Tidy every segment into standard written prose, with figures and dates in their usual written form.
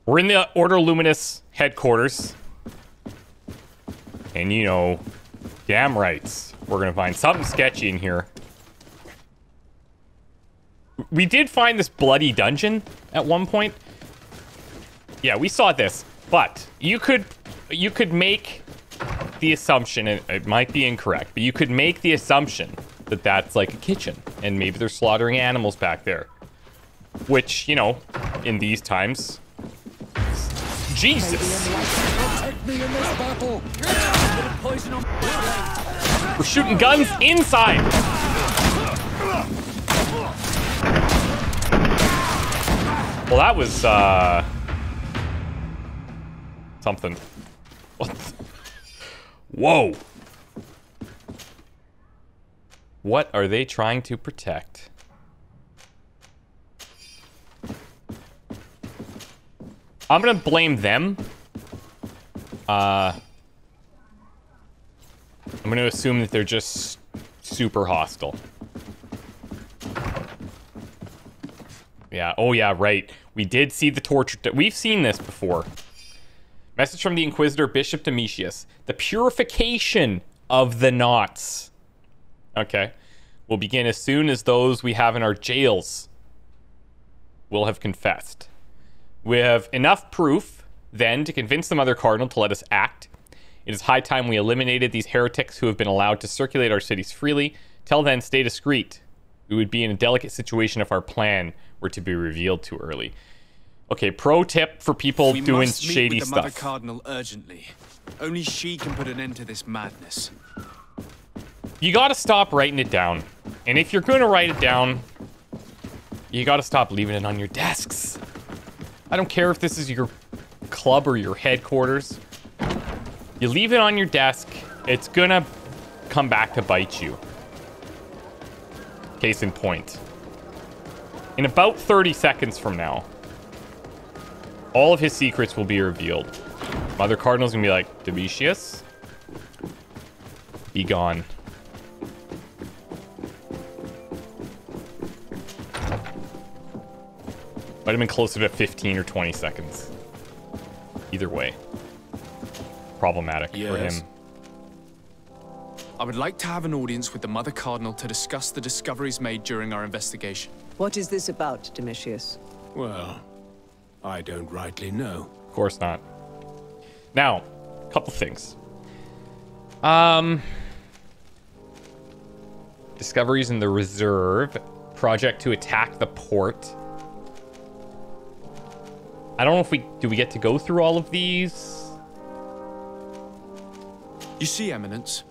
We're in the Order Luminous headquarters. And you know, damn rights, we're gonna find something sketchy in here. We did find this bloody dungeon at one point. Yeah, we saw this, but you could make the assumption, and it might be incorrect, but you could make the assumption that that's like a kitchen, and maybe they're slaughtering animals back there. Which, you know, in these times, Jesus. We're shooting guns inside. Well, that was, something. What? Whoa. What are they trying to protect? I'm gonna blame them. I'm gonna assume that they're just super hostile. Yeah, oh yeah, right. We did see the torture. We've seen this before. Message from the Inquisitor, Bishop Domitius. The purification of the knots. Okay. Will begin as soon as those we have in our jails will have confessed. We have enough proof, then, to convince the Mother Cardinal to let us act. It is high time we eliminated these heretics who have been allowed to circulate our cities freely. Till then, stay discreet. We would be in a delicate situation if our plan were to be revealed too early. Okay, pro tip for people doing shady stuff. We must meet with the Mother Cardinal urgently. Only she can put an end to this madness. You gotta stop writing it down. And if you're gonna write it down, you gotta stop leaving it on your desks. I don't care if this is your club or your headquarters. You leave it on your desk, it's gonna come back to bite you. Case in point. In about 30 seconds from now, all of his secrets will be revealed. Mother Cardinal's gonna be like, Domitius, be gone. Might have been closer to 15 or 20 seconds. Either way. Problematic for him. I would like to have an audience with the Mother Cardinal to discuss the discoveries made during our investigation. What is this about, Domitius? Well, I don't rightly know. Of course not. Now, a couple things. Discoveries in the reserve. Project to attack the port. I don't know if do we get to go through all of these? You see, Eminence,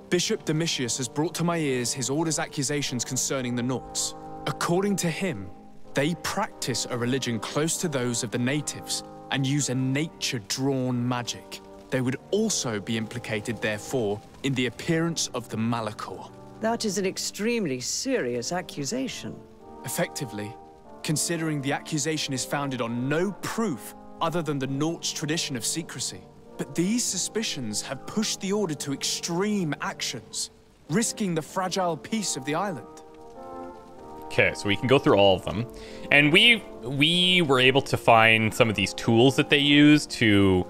Bishop Domitius has brought to my ears his order's accusations concerning the Nauts. According to him, they practice a religion close to those of the natives and use a nature-drawn magic. They would also be implicated, therefore, in the appearance of the Malachor. That is an extremely serious accusation. Effectively, considering the accusation is founded on no proof other than the Nauts' tradition of secrecy. But these suspicions have pushed the Order to extreme actions, risking the fragile peace of the island. Okay, so we can go through all of them. And we were able to find some of these tools that they use to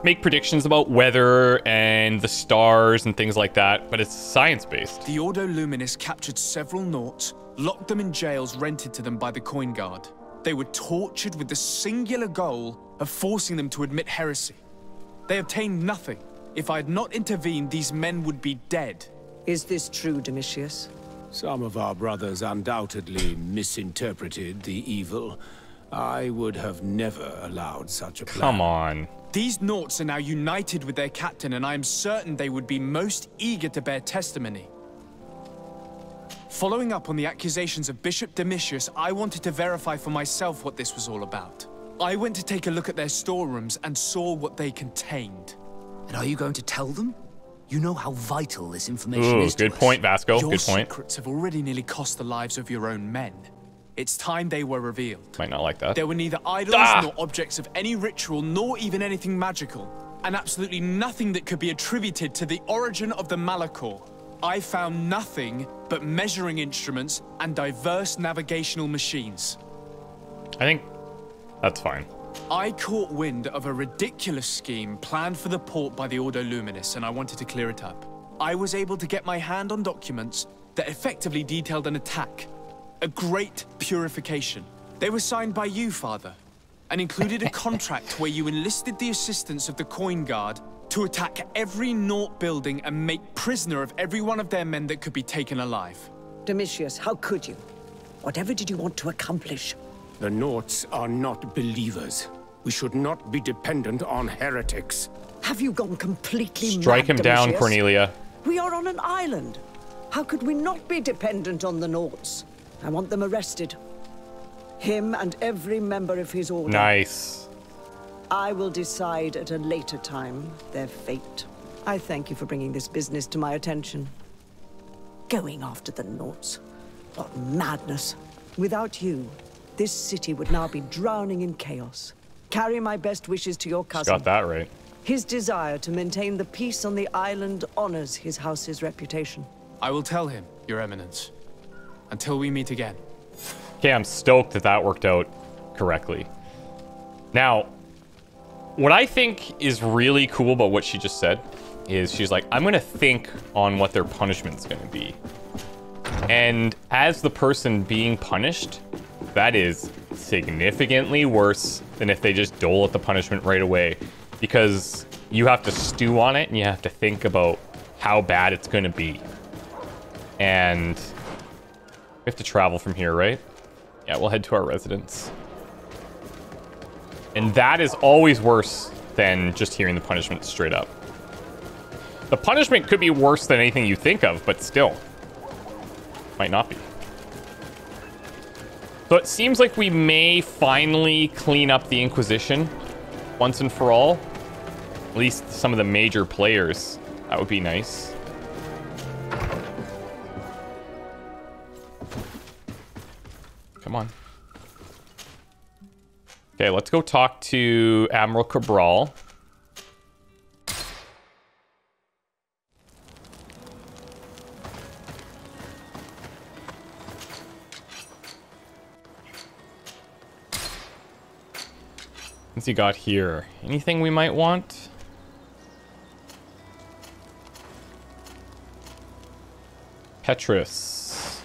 make predictions about weather and the stars and things like that, but it's science-based. The Ordo Luminis captured several Nauts, locked them in jails rented to them by the Coin Guard. They were tortured with the singular goal of forcing them to admit heresy. They obtained nothing. If I had not intervened, these men would be dead. Is this true, Domitius? Some of our brothers undoubtedly misinterpreted the evil. I would have never allowed such a plan. Come on. These Nauts are now united with their captain, and I am certain they would be most eager to bear testimony. Following up on the accusations of Bishop Domitius, I wanted to verify for myself what this was all about. I went to take a look at their storerooms and saw what they contained. And are you going to tell them? You know how vital this information is to us. Good point, Vasco. Your good point. secrets have already nearly cost the lives of your own men. It's time they were revealed. Might not like that. There were neither idols nor objects of any ritual, nor even anything magical, and absolutely nothing that could be attributed to the origin of the Malachor. I found nothing but measuring instruments and diverse navigational machines. I think that's fine. I caught wind of a ridiculous scheme planned for the port by the Ordo Luminis, and I wanted to clear it up. I was able to get my hand on documents that effectively detailed an attack. A great purification. They were signed by you, Father, and included a contract where you enlisted the assistance of the Coin Guard to attack every Naught building and make prisoner of every one of their men that could be taken alive. Domitius, how could you? Whatever did you want to accomplish? The Naughts are not believers. We should not be dependent on heretics. Have you gone completely mad, Strike him down, Domitius? Cornelia. We are on an island. How could we not be dependent on the Naughts? I want them arrested. Him and every member of his order. Nice. I will decide at a later time their fate. I thank you for bringing this business to my attention. Going after the Naughts. What madness. Without you, this city would now be drowning in chaos. Carry my best wishes to your cousin. Got that right. His desire to maintain the peace on the island honors his house's reputation. I will tell him, Your Eminence. Until we meet again. Okay, I'm stoked that that worked out correctly. Now, what I think is really cool about what she just said is she's like, I'm going to think on what their punishment's going to be. And as the person being punished, that is significantly worse than if they just dole out the punishment right away. Because you have to stew on it and you have to think about how bad it's going to be. And we have to travel from here, right? Yeah, we'll head to our residence. And that is always worse than just hearing the punishment straight up. The punishment could be worse than anything you think of, but still. Might not be. So it seems like we may finally clean up the Inquisition once and for all. At least some of the major players. That would be nice. Come on. Okay, let's go talk to Admiral Cabral. What's he got here? Anything we might want? Petrus.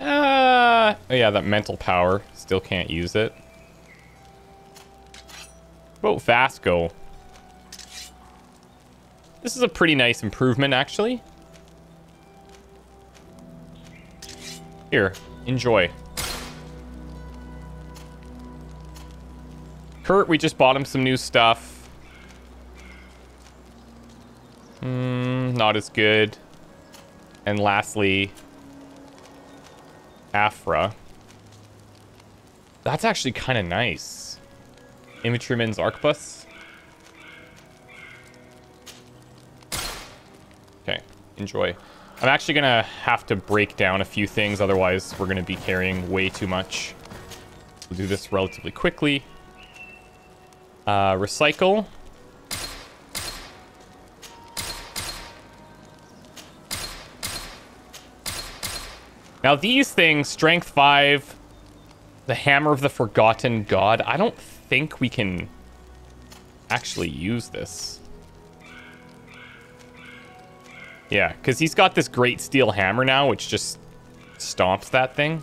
Oh yeah, that mental power. Still can't use it. What about Vasco? This is a pretty nice improvement, actually. Here, enjoy. Kurt, we just bought him some new stuff. Not as good. And lastly, Afra. That's actually kind of nice. Infantryman's Arquebus. Okay, enjoy. I'm actually gonna have to break down a few things, otherwise we're gonna be carrying way too much. We'll do this relatively quickly. Recycle. Now these things, strength 5, the hammer of the forgotten god. I don't think we can actually use this. Yeah, because he's got this great steel hammer now, which just stomps that thing.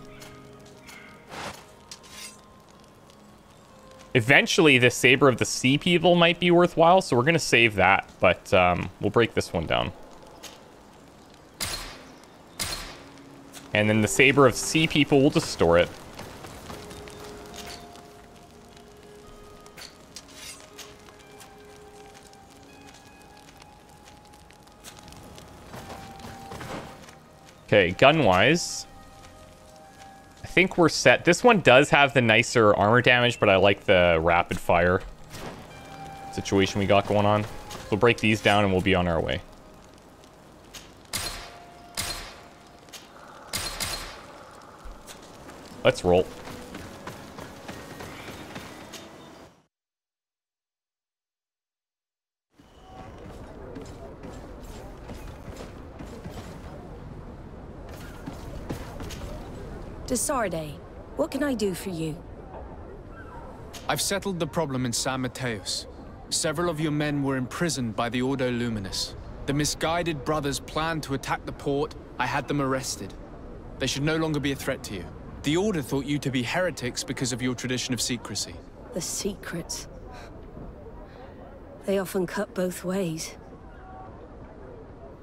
Eventually, the Saber of the Sea People might be worthwhile, so we're going to save that, but we'll break this one down. And then the Saber of Sea People, we'll just store it. Okay, gun-wise, I think we're set. This one does have the nicer armor damage, but I like the rapid fire situation we got going on. We'll break these down and we'll be on our way. Let's roll. Desarde, what can I do for you? I've settled the problem in San Mateos. Several of your men were imprisoned by the Ordo Luminous. The misguided brothers planned to attack the port. I had them arrested. They should no longer be a threat to you. The Order thought you to be heretics because of your tradition of secrecy. The secrets. They often cut both ways.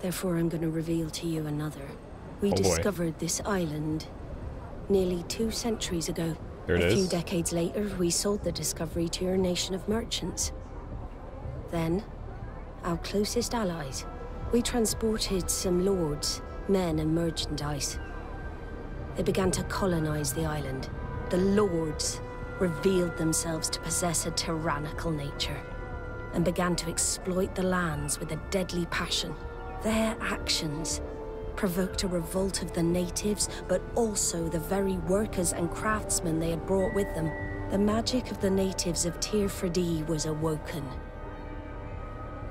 Therefore, I'm going to reveal to you another. We discovered this island nearly 2 centuries ago. There it is. A few is. decades later, we sold the discovery to your nation of merchants. Then, our closest allies. We transported some lords, men, and merchandise. They began to colonize the island. The lords revealed themselves to possess a tyrannical nature and began to exploit the lands with a deadly passion. Their actions provoked a revolt of the natives, but also the very workers and craftsmen they had brought with them. The magic of the natives of Tir Freddy was awoken.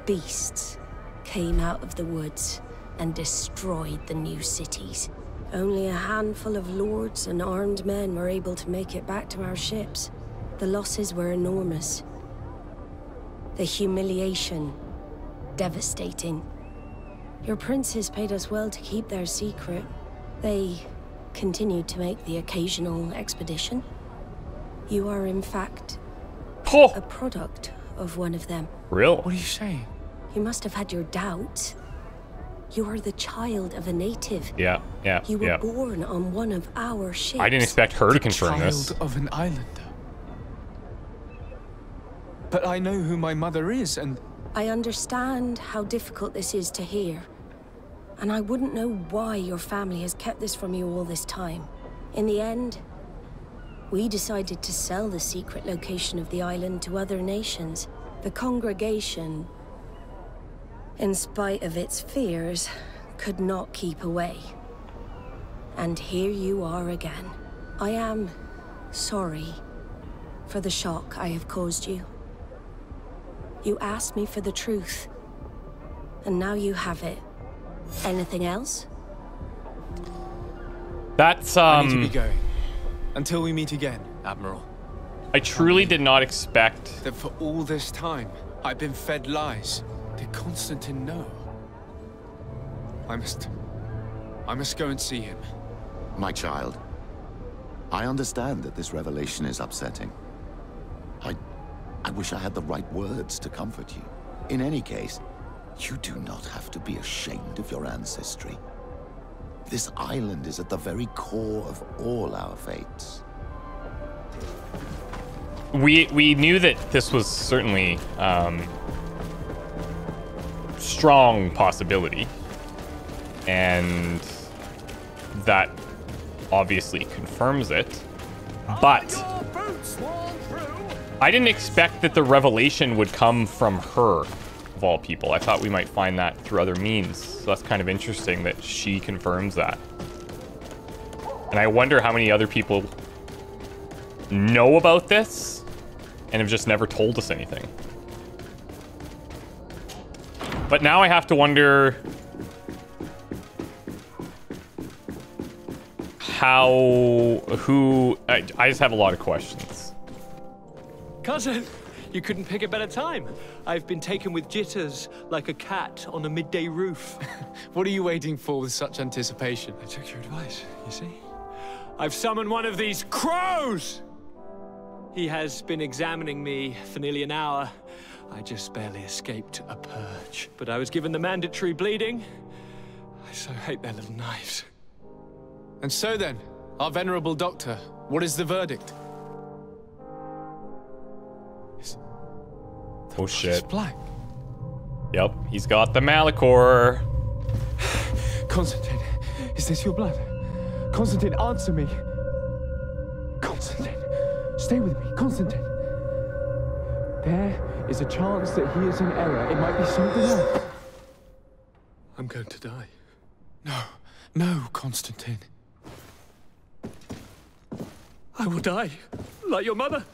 Beasts came out of the woods and destroyed the new cities. Only a handful of lords and armed men were able to make it back to our ships. The losses were enormous. The humiliation, devastating. Your princes paid us well to keep their secret. They continued to make the occasional expedition. You are, in fact, a product of one of them. Real? What are you saying? You must have had your doubts. You are the child of a native. Yeah. You were born on one of our ships. I didn't expect her to confirm this. Child of an islander. But I know who my mother is, and... I understand how difficult this is to hear. And I wouldn't know why your family has kept this from you all this time. In the end, we decided to sell the secret location of the island to other nations. The congregation, in spite of its fears, could not keep away. And here you are again. I am sorry for the shock I have caused you. You asked me for the truth, and now you have it. Anything else? That's, I need to be going. Until we meet again, Admiral. I truly did not expect... That for all this time, I've been fed lies. Did Constantine know? I must go and see him. My child, I understand that this revelation is upsetting. I wish I had the right words to comfort you. In any case, you do not have to be ashamed of your ancestry. This island is at the very core of all our fates. We knew that this was certainly strong possibility, and that obviously confirms it, but I didn't expect that the revelation would come from her, of all people. I thought we might find that through other means, so that's kind of interesting that she confirms that. And I wonder how many other people know about this and have just never told us anything. But now I have to wonder I just have a lot of questions. Cousin, you couldn't pick a better time. I've been taken with jitters like a cat on a midday roof. What are you waiting for with such anticipation? I took your advice, you see? I've summoned one of these crows! He has been examining me for nearly an hour. I just barely escaped a purge. But I was given the mandatory bleeding. I so hate their little knives. And so then, our venerable doctor, what is the verdict? Oh shit. It's black. Yep, he's got the Malachor. Constantine, is this your blood? Constantine, answer me. Constantine, stay with me. Constantine. There is a chance that he is in error. It might be something else. I'm going to die. No, Constantine. I will die, like your mother,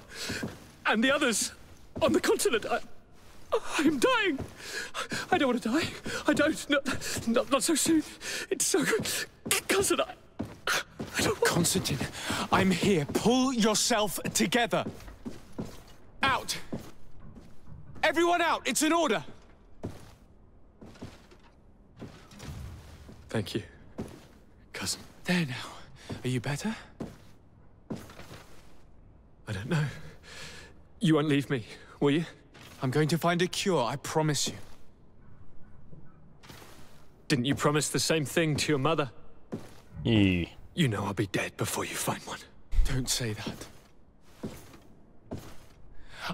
and the others on the continent. I'm dying. I don't want to die. I don't. Not so soon. It's so good. Cousin, I don't want... Constantine, I'm here. Pull yourself together. Everyone out! It's an order! Thank you, cousin. There now. Are you better? I don't know. You won't leave me, will you? I'm going to find a cure, I promise you. Didn't you promise the same thing to your mother? You know I'll be dead before you find one. Don't say that.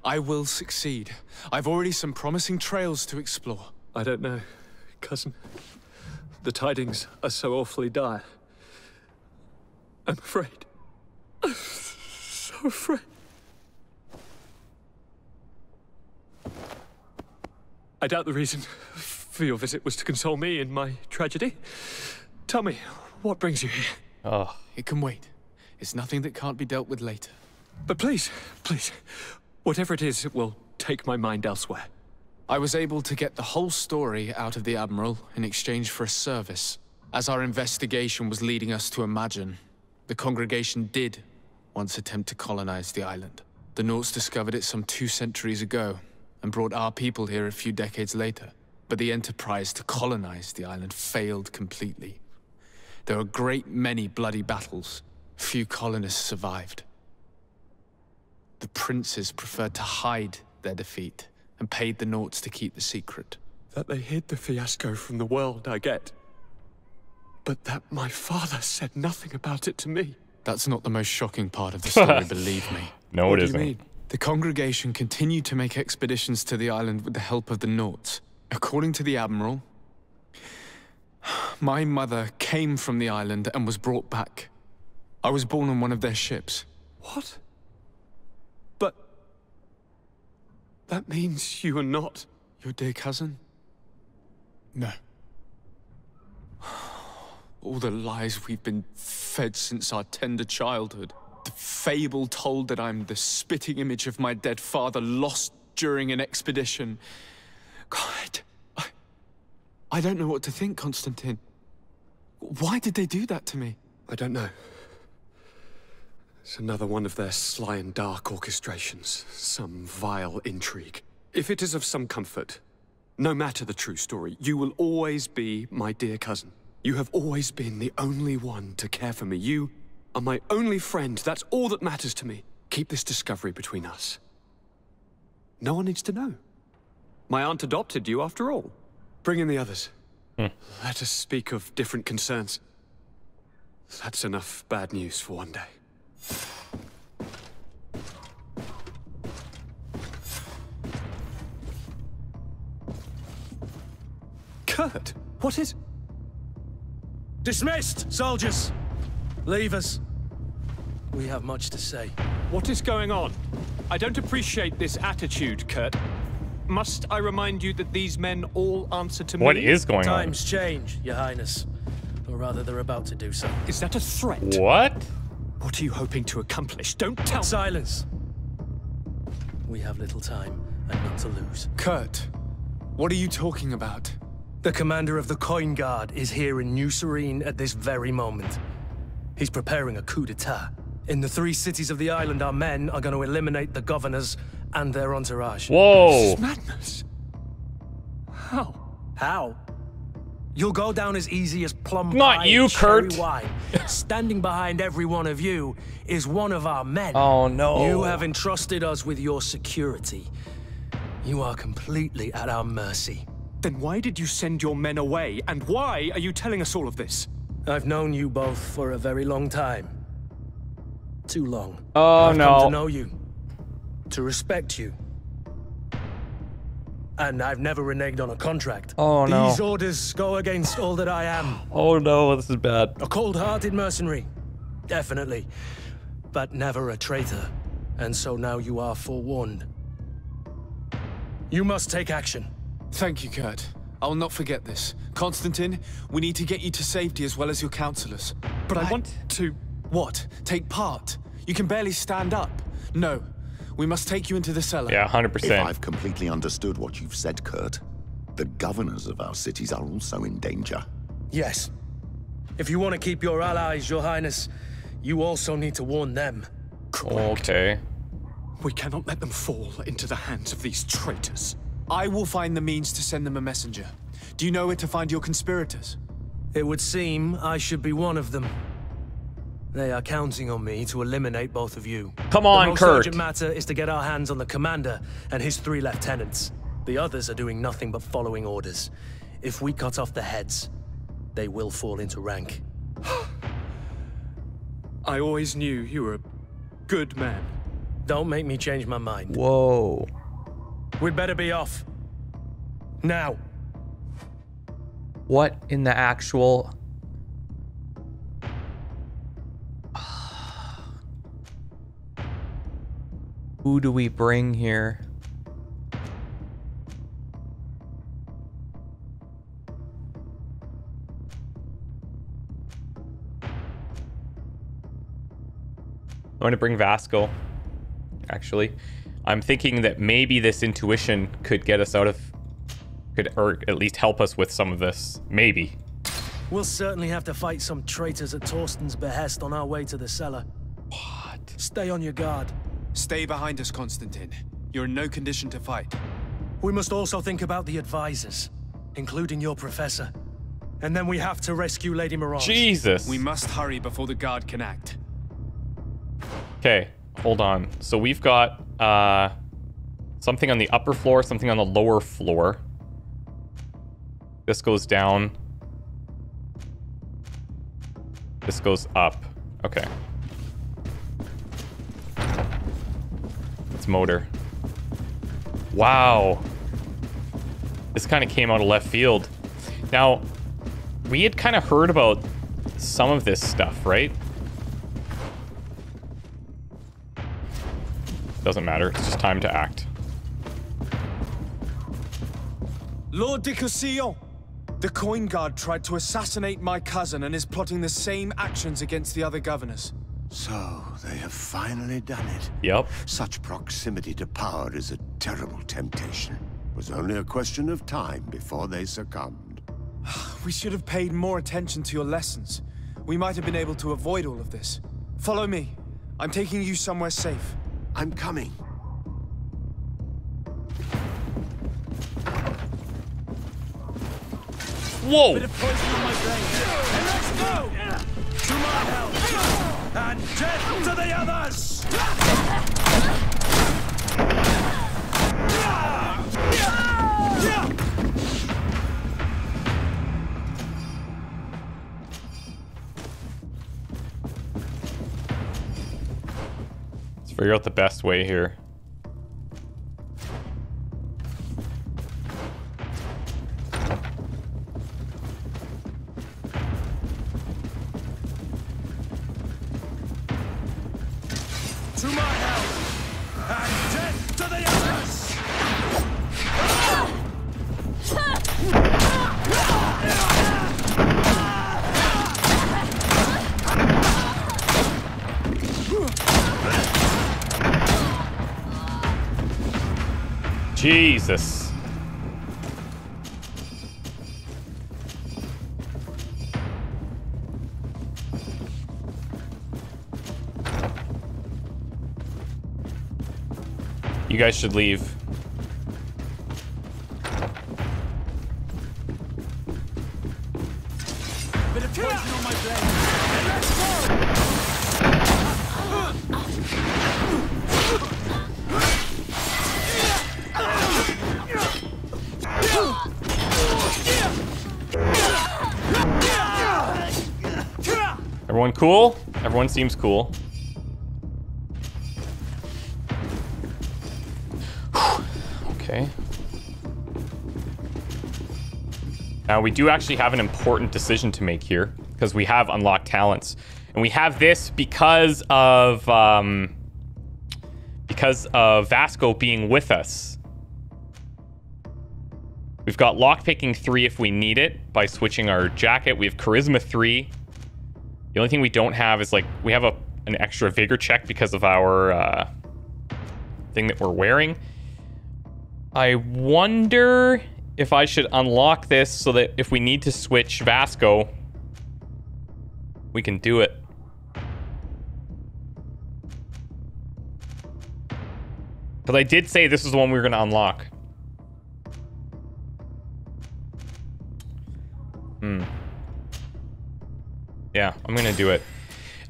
I will succeed. I've already some promising trails to explore. I don't know, cousin. The tidings are so awfully dire. I'm afraid. I'm so afraid. I doubt the reason for your visit was to console me in my tragedy. Tell me, what brings you here? Oh. It can wait. It's nothing that can't be dealt with later. But please, please, whatever it is, it will take my mind elsewhere. I was able to get the whole story out of the Admiral in exchange for a service. As our investigation was leading us to imagine, the congregation did once attempt to colonize the island. The Nauts discovered it some 2 centuries ago and brought our people here a few decades later. But the enterprise to colonize the island failed completely. There were a great many bloody battles. Few colonists survived. The princes preferred to hide their defeat and paid the Nauts to keep the secret. That they hid the fiasco from the world, I get. But that my father said nothing about it to me. That's not the most shocking part of the story, believe me. No, What it do isn't. you mean? The congregation continued to make expeditions to the island with the help of the Nauts. According to the Admiral, my mother came from the island and was brought back. I was born on one of their ships. What? But... that means you are not... Your dear cousin? No. All the lies we've been fed since our tender childhood. The fable told that I'm the spitting image of my dead father lost during an expedition. God, I don't know what to think, Constantine. Why did they do that to me? I don't know. It's another one of their sly and dark orchestrations. Some vile intrigue. If it is of some comfort, no matter the true story, you will always be my dear cousin. You have always been the only one to care for me. You are my only friend. That's all that matters to me. Keep this discovery between us. No one needs to know. My aunt adopted you after all. Bring in the others. Let us speak of different concerns. That's enough bad news for one day. Kurt, what is... Dismissed, soldiers! Leave us. We have much to say. What is going on? I don't appreciate this attitude, Kurt. Must I remind you that these men all answer to me? What is going on? Times change, Your Highness. Or rather, they're about to do so. Is that a threat? What? What are you hoping to accomplish? Don't tell... Silence! We have little time, and none to lose. Kurt, what are you talking about? The commander of the Coin Guard is here in New Serene at this very moment. He's preparing a coup d'etat. In the 3 cities of the island, our men are going to eliminate the governors and their entourage. Whoa. This is madness. How? How? You'll go down as easy as plum Not pie you, and cherry Kurt. wine. Standing behind every one of you is one of our men. Oh, no. You have entrusted us with your security. You are completely at our mercy. Then why did you send your men away? And why are you telling us all of this? I've known you both for a very long time. Too long. Oh, I've no. come to know you. To respect you. And I've never reneged on a contract. Oh, no. These orders go against all that I am. Oh, no, this is bad. A cold-hearted mercenary. Definitely. But never a traitor. And so now you are forewarned. You must take action. Thank you, Kurt. I'll not forget this. Constantine, we need to get you to safety as well as your counselors. But I want to... What? Take part? You can barely stand up. No. We must take you into the cellar. Yeah, 100%. If I've completely understood what you've said, Kurt, the governors of our cities are also in danger. Yes. If you want to keep your allies, Your Highness, you also need to warn them. Okay. We cannot let them fall into the hands of these traitors. I will find the means to send them a messenger. Do you know where to find your conspirators? It would seem I should be one of them. They are counting on me to eliminate both of you. Come on, the most Kurt. urgent matter is to get our hands on the commander and his 3 lieutenants. The others are doing nothing but following orders. If we cut off the heads, they will fall into rank. I always knew you were a good man. Don't make me change my mind. Whoa. We'd better be off. Now. What in the actual... Who do we bring here? I'm going to bring Vasco, actually. I'm thinking that maybe this intuition could get us out of... or at least help us with some of this. Maybe. We'll certainly have to fight some traitors at Torsten's behest on our way to the cellar. What? Stay on your guard. Stay behind us, Constantine. You're in no condition to fight. We must also think about the advisors, including your professor. And then we have to rescue Lady Mirage. Jesus. We must hurry before the guard can act. Okay, hold on. So we've got something on the upper floor, something on the lower floor. This goes down. This goes up. Okay. It's motor. Wow. This kind of came out of left field. Now, we had kind of heard about some of this stuff, right? Doesn't matter. It's just time to act. Lord de Cossillon! The Coin Guard tried to assassinate my cousin and is plotting the same actions against the other governors. So, they have finally done it. Yep. Such proximity to power is a terrible temptation. It was only a question of time before they succumbed. We should have paid more attention to your lessons. We might have been able to avoid all of this. Follow me. I'm taking you somewhere safe. I'm coming. Whoa! Bit of poison on my brain. And let's go! To my help! And death to the others! Let's figure out the best way here. To my help! And death to the others! Jesus. You guys should leave. Bit of poison on my brain. And let's go! Everyone cool? Everyone seems cool. Okay. Now we do actually have an important decision to make here because we have unlocked talents, and we have this because of Vasco being with us. We've got lockpicking 3 if we need it by switching our jacket. We have charisma 3. The only thing we don't have is like we have an extra vigor check because of our thing that we're wearing. I wonder if I should unlock this so that if we need to switch Vasco, we can do it. Because I did say this is the one we were going to unlock. Yeah, I'm going to do it.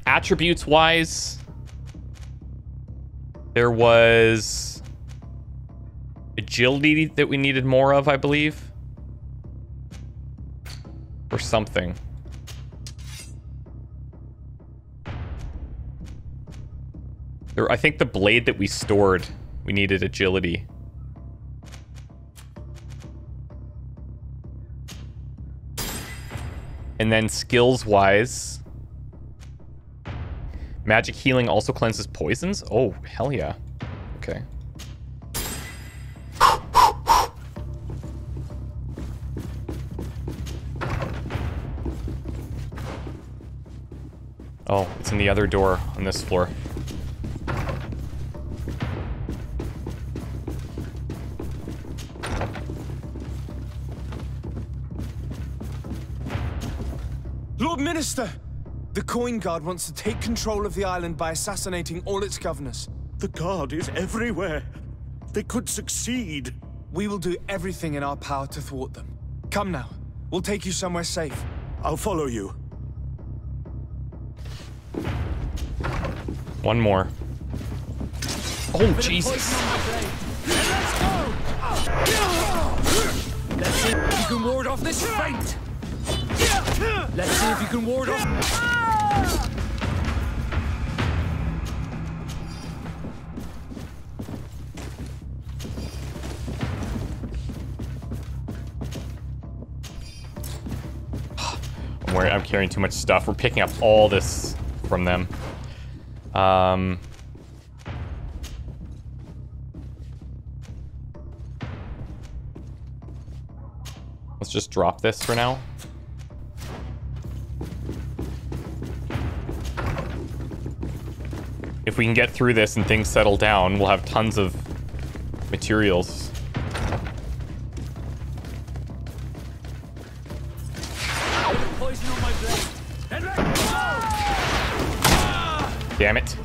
Attributes-wise, there was agility that we needed more of, I believe. Or something. I think the blade that we stored, we needed agility. And then skills-wise, magic healing also cleanses poisons? Oh, hell yeah. Okay. Oh, it's in the other door on this floor. Lord Minister! The Coin Guard wants to take control of the island by assassinating all its governors. The Guard is everywhere. They could succeed. We will do everything in our power to thwart them. Come now. We'll take you somewhere safe. I'll follow you. One more. Oh, Jesus. Let's see if you can ward off this fate. Let's see if you can ward off. I'm carrying too much stuff. We're picking up all this from them. Let's just drop this for now. If we can get through this and things settle down, we'll have tons of materials. Poison on my blade. Damn it.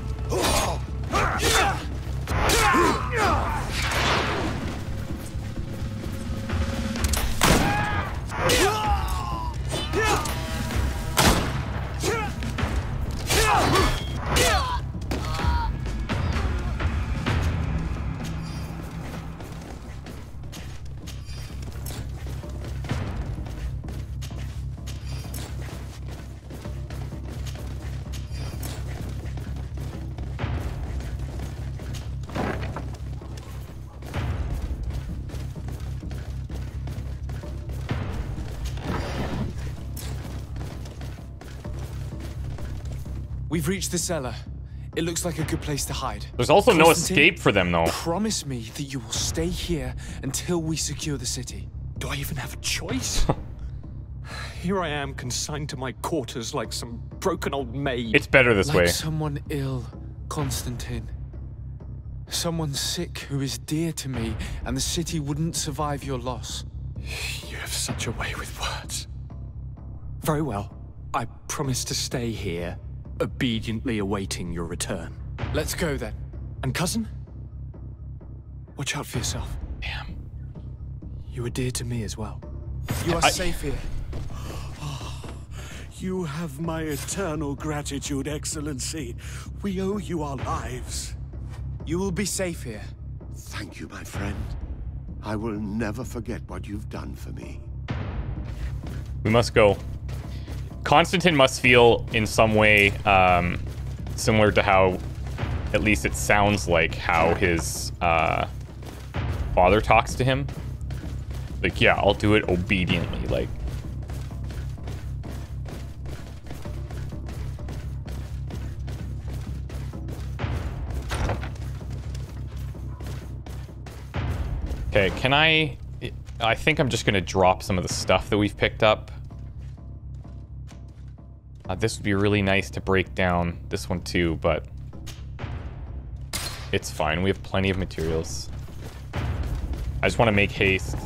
We've reached the cellar. It looks like a good place to hide. There's also no Constantine, escape for them, though. Promise me that you will stay here until we secure the city. Do I even have a choice? Here I am, consigned to my quarters like some broken old maid. It's better this way. Like someone ill, Constantine. Someone sick who is dear to me, and the city wouldn't survive your loss. You have such a way with words. Very well. I promise to stay here, obediently awaiting your return. Let's go then. And cousin? Watch out for yourself. Damn. You are dear to me as well. You are safe here. You have my eternal gratitude, Excellency. We owe you our lives. You will be safe here. Thank you, my friend. I will never forget what you've done for me. We must go. Constantine must feel in some way similar to how, at least it sounds like, how his father talks to him. Like, yeah, I'll do it obediently. Like, okay, can I think I'm just gonna drop some of the stuff that we've picked up. This would be really nice to break down, this one too, but it's fine. We have plenty of materials. I just want to make haste.